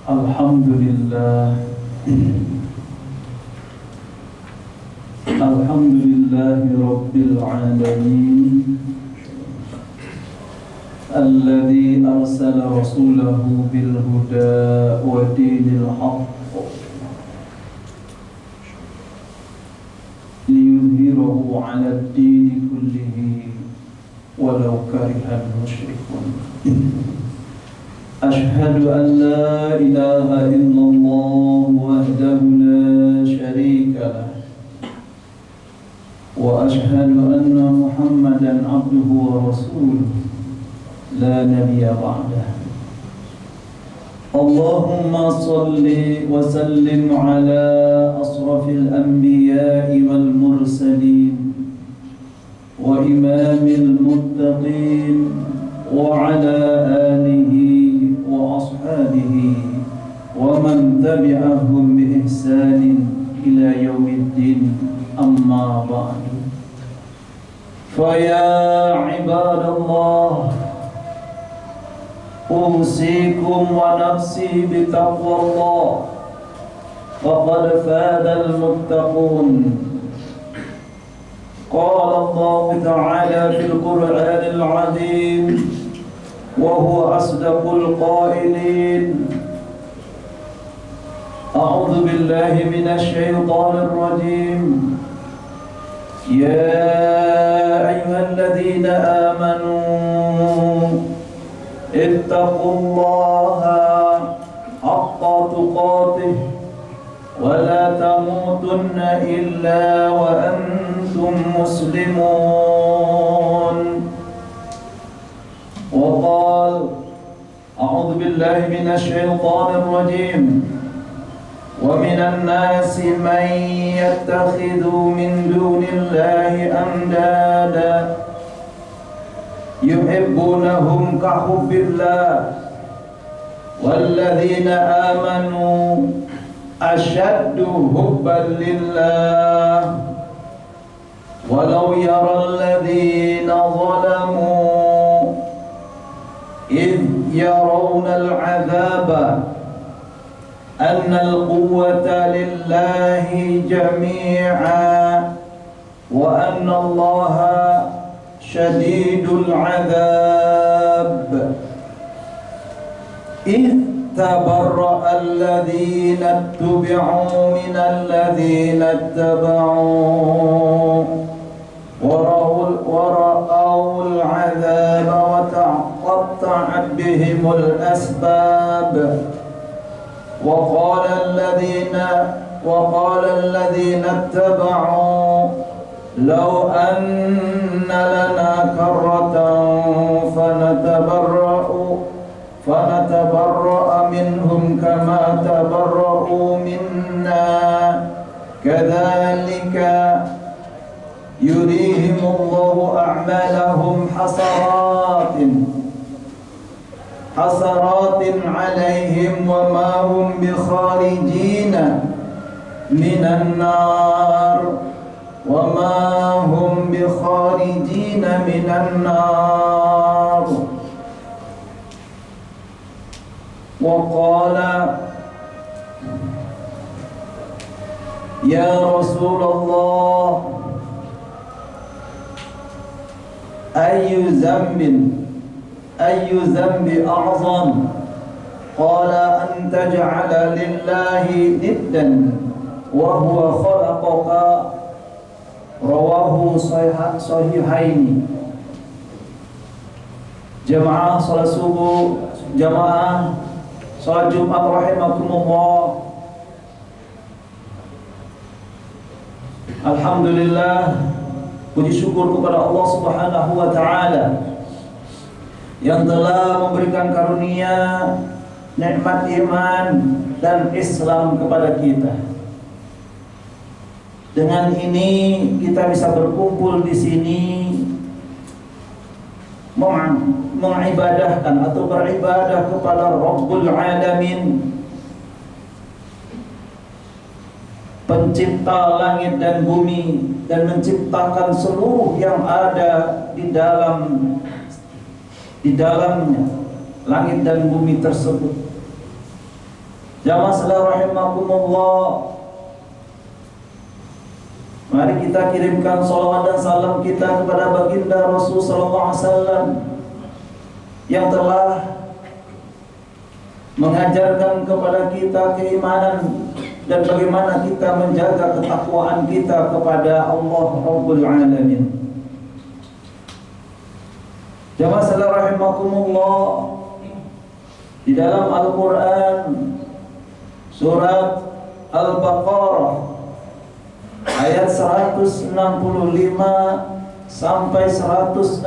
Alhamdulillah. Alhamdulillahi Rabbil Alamin, alladhi arsala rasulahu bil huda wa dinil haqq liyudhhirahu ala ad-dini kullihi walau karihal musyrikun. Ashhadu an la ilaha illallah wahdahu la sharika lah wa ashhadu anna Muhammadan abduhu wa rasuluh la nabiyya ba'dah. Allahumma salli wa sallim ala asrafil anbiya'i wal mursalin wa imamil muttaqin wa ala alihi wa ashabihi wa man tabi'ahum bi ihsanin ila yaumiddin, amma ba'du. Fa ya ibadallah, usikum wa nafsi bi taqwallah, faqad fadal muttaqun. Qala Allah ta'ala fil Qur'anil 'azim wa huwa asdaqul qailin. A'udzu billahi minasy syaithanir rajim. Ya ayyuhalladzina amanu ittaqullaha haqqa tuqatih wa la tamutunna illa wa antum muslimun. Wa qala a'udzu billahi minasy syaithanir rajim. Wa minan nasi man yattakhidhu min dunillahi andada yuhibbunahum ka hubbillah walladzina amanu ashaddu hubban lillah walau yaral ladzina zalamu id yarawna al-'adzaba anna al-quwwata lillahi jami'an wa anna Allaha syadidul 'adzab. Tabarra'a alladhina ittubi'u minal ladhina ittaba'u wa ra'awul 'adzaba wa taqatta'at bihimul asbab. وقال الذين اتبعوا لو أن لنا كرة فنتبرأ منهم كما تبرؤوا منا كذلك يريهم الله أعمالهم حسرات عليهم وما هم بخارجين من النار وقال يا رسول الله أي ذنب أعظم؟ قال أن تجعل لله ندا وهو خلقك. Rawahu sahihaini. Jamaah salat subuh, jamaah salat Jumat rahimakumullah. Alhamdulillah, puji syukur kepada Allah Subhanahu wa taala yang telah memberikan karunia nikmat iman dan Islam kepada kita. Dengan ini kita bisa berkumpul di sini mengibadahkan atau beribadah kepada Rabbul Alamin, pencipta langit dan bumi, dan menciptakan seluruh yang ada di dalamnya langit dan bumi tersebut. Jamaah sekalian rahimakumullah, mari kita kirimkan salawat dan salam kita kepada baginda Rasul sallallahu alaihi wasallam yang telah mengajarkan kepada kita keimanan dan bagaimana kita menjaga ketakwaan kita kepada Allah Rabbul Alamin. Jamaah sekalian rahimakumullah, di dalam Al-Quran surat Al-Baqarah ayat 165 sampai 167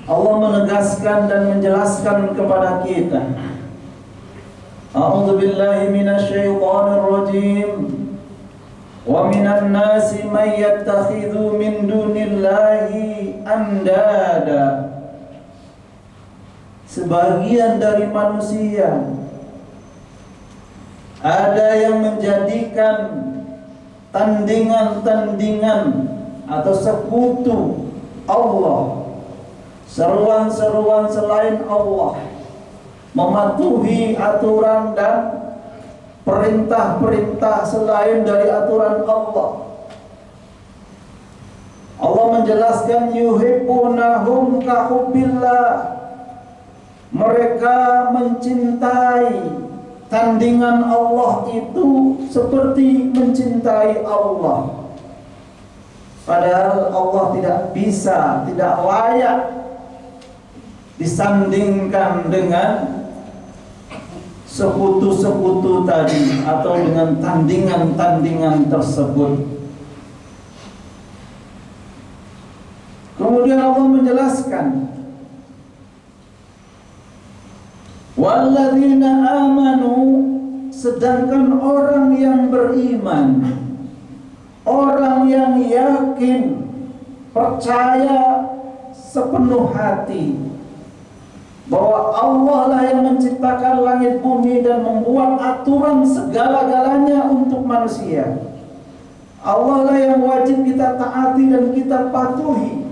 Allah menegaskan dan menjelaskan kepada kita, A'udzu billahi minasyaitonir rajim. Wa minan nasi may yattakhidhu min dunillahi andada. Sebagian dari manusia ada yang menjadikan tandingan-tandingan atau sekutu Allah, seruan-seruan selain Allah, mematuhi aturan dan perintah-perintah selain dari aturan Allah. Allah menjelaskan yuhibbunahum kahubbillah. Mereka mencintai tandingan Allah itu seperti mencintai Allah. Padahal Allah tidak bisa, tidak layak disandingkan dengan sekutu-sekutu tadi atau dengan tandingan-tandingan tersebut. Kemudian Allah menjelaskan, walladzina amanu, sedangkan orang yang beriman, orang yang yakin, percaya sepenuh hati bahwa Allah lah yang menciptakan langit bumi dan membuat aturan segala-galanya untuk manusia. Allah lah yang wajib kita taati dan kita patuhi.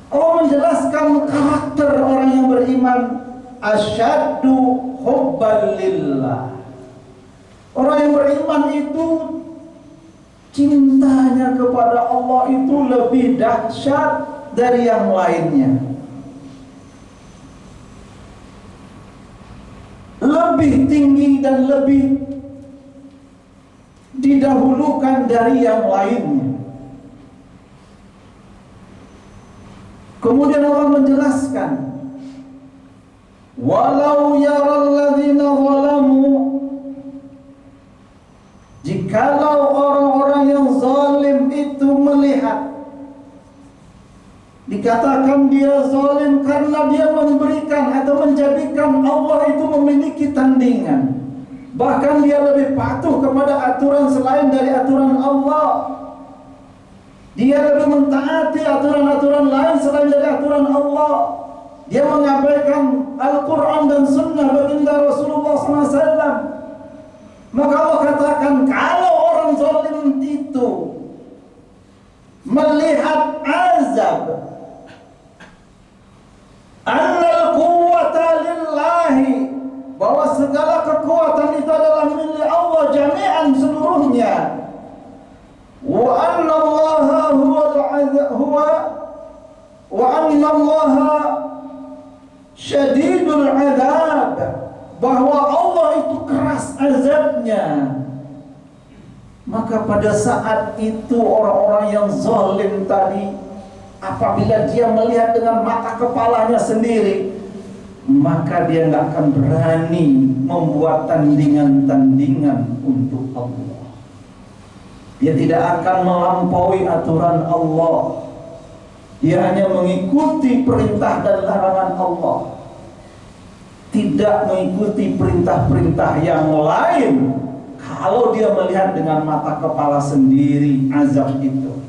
Allah menjelaskan karakter orang yang beriman, asyaddu hubban lillah. Orang yang beriman itu cintanya kepada Allah itu lebih dahsyat dari yang lainnya, lebih tinggi dan lebih didahulukan dari yang lainnya. Kemudian Allah menjelaskan, walau yaral ladzina zalamu, jikalau orang-orang yang zalim itu melihat, dikatakan dia zalim karena dia memberikan atau menjadikan Allah itu memiliki tandingan, bahkan dia lebih patuh kepada aturan selain dari aturan Allah. Dia lebih mentaati aturan-aturan lain selain dari aturan Allah. Dia mengabaikan Al-Quran dan Sunnah baginda Rasulullah SAW. Maka Allah katakan, kalau orang zalim itu melihat azab, annal quwwata lillahi, bahwa segala kekuatan itu adalah milik Allah jami'an seluruhnya, wa anna Allaha wa anna Allaha syadidul azab, bahwa Allah itu keras azabnya. Maka pada saat itu orang-orang yang zalim tadi, apabila dia melihat dengan mata kepalanya sendiri, maka dia nggak akan berani membuat tandingan-tandingan untuk Allah. Dia tidak akan melampaui aturan Allah. Dia hanya mengikuti perintah dan larangan Allah, tidak mengikuti perintah-perintah yang lain. Kalau dia melihat dengan mata kepala sendiri azab itu.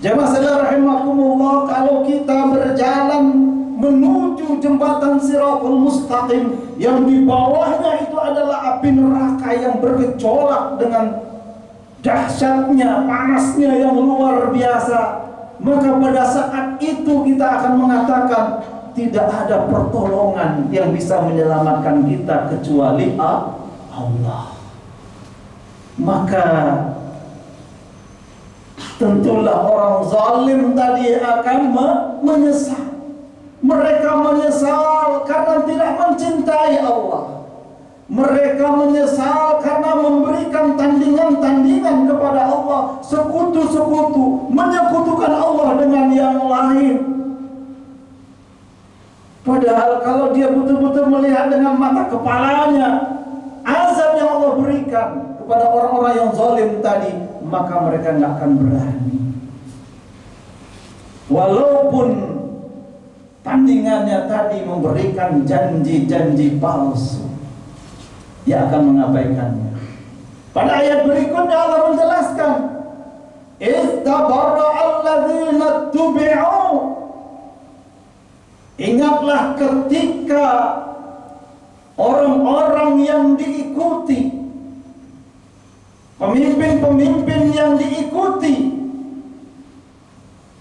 Jamaah sekalian rahimakumullah, kalau kita berjalan menuju jembatan Shiratal Mustaqim yang di bawahnya itu adalah api neraka yang bergejolak dengan dahsyatnya, panasnya yang luar biasa, maka pada saat itu kita akan mengatakan, tidak ada pertolongan yang bisa menyelamatkan kita kecuali Allah. Maka tentulah orang zalim tadi akan menyesal. Mereka menyesal karena tidak mencintai Allah. Mereka menyesal karena memberikan tandingan-tandingan kepada Allah, sekutu-sekutu, menyekutukan Allah dengan yang lain. Padahal kalau dia betul-betul melihat dengan mata kepalanya azab yang Allah berikan kepada orang-orang yang zalim tadi, maka mereka nggak akan berani. Walaupun tandingannya tadi memberikan janji-janji palsu, dia akan mengabaikannya. Pada ayat berikutnya Allah menjelaskan, istabarra'al ladzina tubi'u. Ingatlah ketika orang-orang yang diikuti, pemimpin-pemimpin yang diikuti,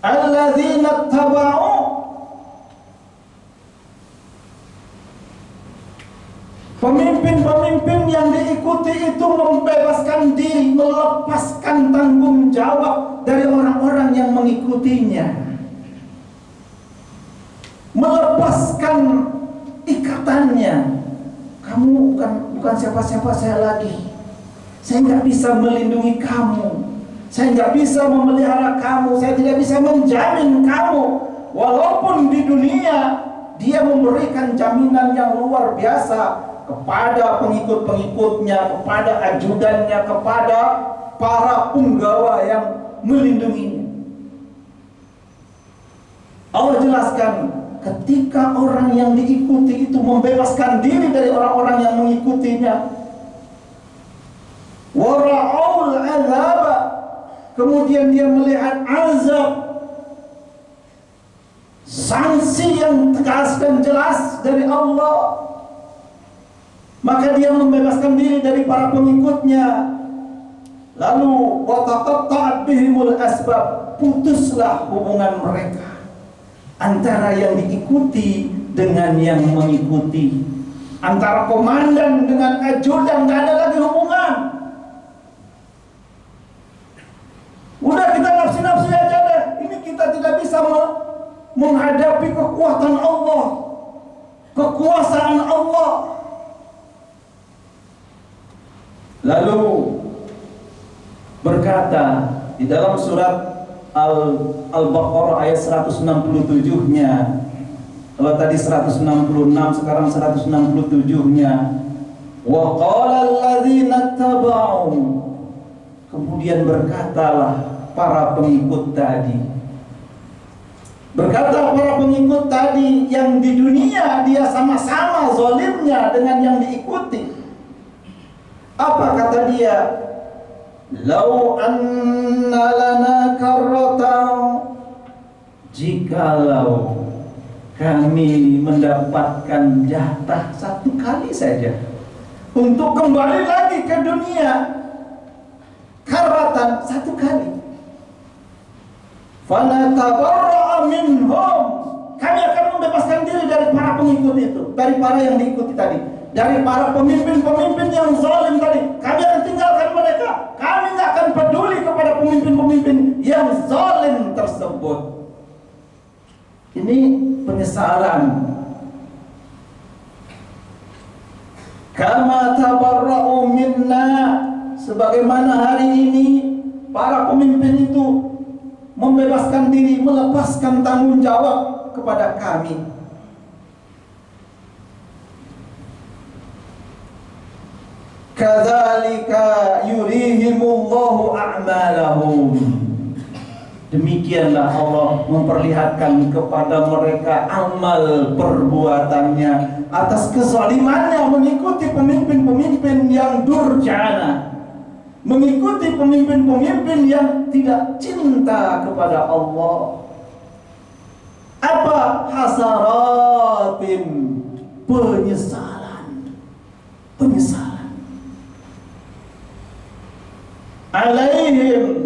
alladzina taba'u, pemimpin-pemimpin yang diikuti itu membebaskan diri, melepaskan tanggung jawab dari orang-orang yang mengikutinya, melepaskan ikatannya. Kamu bukan siapa-siapa saya lagi. Saya nggak bisa melindungi kamu. Saya nggak bisa memelihara kamu. Saya tidak bisa menjamin kamu. Walaupun di dunia dia memberikan jaminan yang luar biasa kepada pengikut-pengikutnya, kepada ajudannya, kepada para punggawa yang melindunginya. Allah jelaskan, ketika orang yang diikuti itu membebaskan diri dari orang-orang yang mengikutinya, wara'ul azab, kemudian dia melihat azab, sanksi yang tegas dan jelas dari Allah, maka dia membebaskan diri dari para pengikutnya. Lalu wataqatta'at bihimul asbab, putuslah hubungan mereka antara yang diikuti dengan yang mengikuti, antara komandan dengan ajudan, nggak ada lagi hubungan. Udah kita nafsi-nafsi aja deh. Ini kita tidak bisa menghadapi kekuatan Allah, kekuasaan Allah. Lalu berkata di dalam surat Al-Baqarah ayat 167-nya. Kalau tadi 166, sekarang 167-nya. Wa qala alladzina taba'u, kemudian berkatalah para pengikut tadi. Berkata para pengikut tadi yang di dunia dia sama-sama zalimnya dengan yang diikuti. Apa kata dia? Lau anna lana karratan, jikalau kami mendapatkan jatah satu kali saja untuk kembali lagi ke dunia, karratan satu kali, fanatabarra'a minhum, kami akan membebaskan diri dari para pengikut itu, dari para yang diikuti tadi, dari para pemimpin-pemimpin yang zalim tadi. Kami akan tinggalkan mereka. Kami tidak akan peduli kepada pemimpin-pemimpin yang zalim tersebut. Ini penyesalan. Kama tabarra'u minna, sebagaimana hari ini para pemimpin itu membebaskan diri, melepaskan tanggung jawab kepada kami. Kadzalika yurihimullahu a'malahum, demikianlah Allah memperlihatkan kepada mereka amal perbuatannya atas kezalimannya mengikuti pemimpin-pemimpin yang durjana, mengikuti pemimpin-pemimpin yang tidak cinta kepada Allah. Apa? Hasaratin, penyesalan alaihim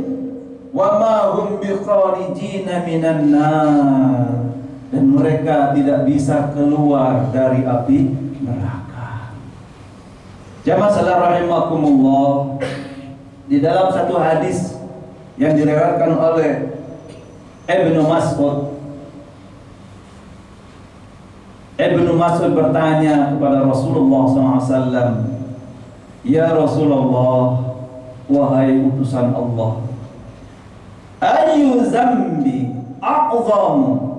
wa ma hum bikharijina minan nar, dan mereka tidak bisa keluar dari api neraka. Jamaah sekalian rahimakumullah, di dalam satu hadis yang diriwayatkan oleh Ibnu Mas'ud bertanya kepada Rasulullah SAW, "Ya Rasulullah, wahai utusan Allah, ayyu zambi a'zamu?"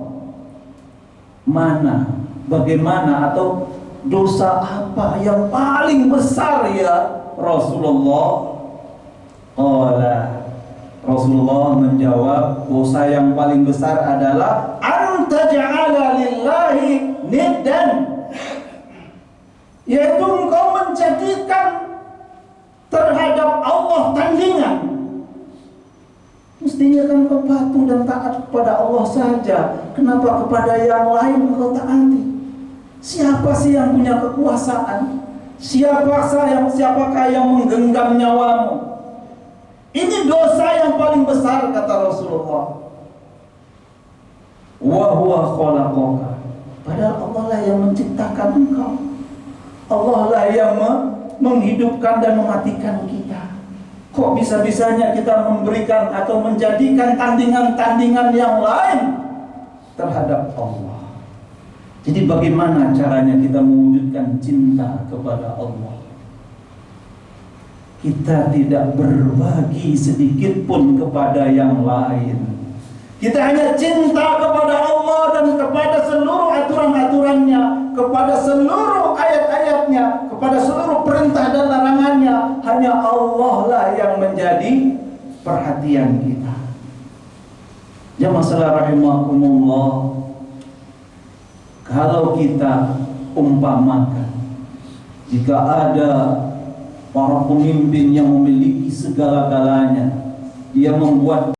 Bagaimana atau dosa apa yang paling besar ya Rasulullah? Rasulullah menjawab, dosa yang paling besar adalah anta ja'ala lillahi niddan, yaitu engkau menjadikan terhadap Allah tandingan. Mestinya kan kau patuh dan taat kepada Allah saja, kenapa kepada yang lain kau taati? Siapa sih yang punya kekuasaan? Siapakah yang menggenggam nyawamu? Ini dosa yang paling besar, kata Rasulullah. Wa huwa khalaqaka, padahal Allah lah yang menciptakan engkau. Allah lah yang menghidupkan dan mematikan kita. Kok bisa-bisanya kita memberikan atau menjadikan tandingan-tandingan yang lain terhadap Allah? Jadi bagaimana caranya kita mewujudkan cinta kepada Allah? Kita tidak berbagi sedikit pun kepada yang lain. Kita hanya cinta kepada Allah dan kepada seluruh aturan-aturannya, kepada seluruh ayat-ayatnya, kepada seluruh perintah dan larangannya. Hanya Allah lah yang menjadi perhatian kita. Jamaah sekalian rahimakumullah, kalau kita umpamakan, jika ada para pemimpin yang memiliki segala-galanya, dia membuat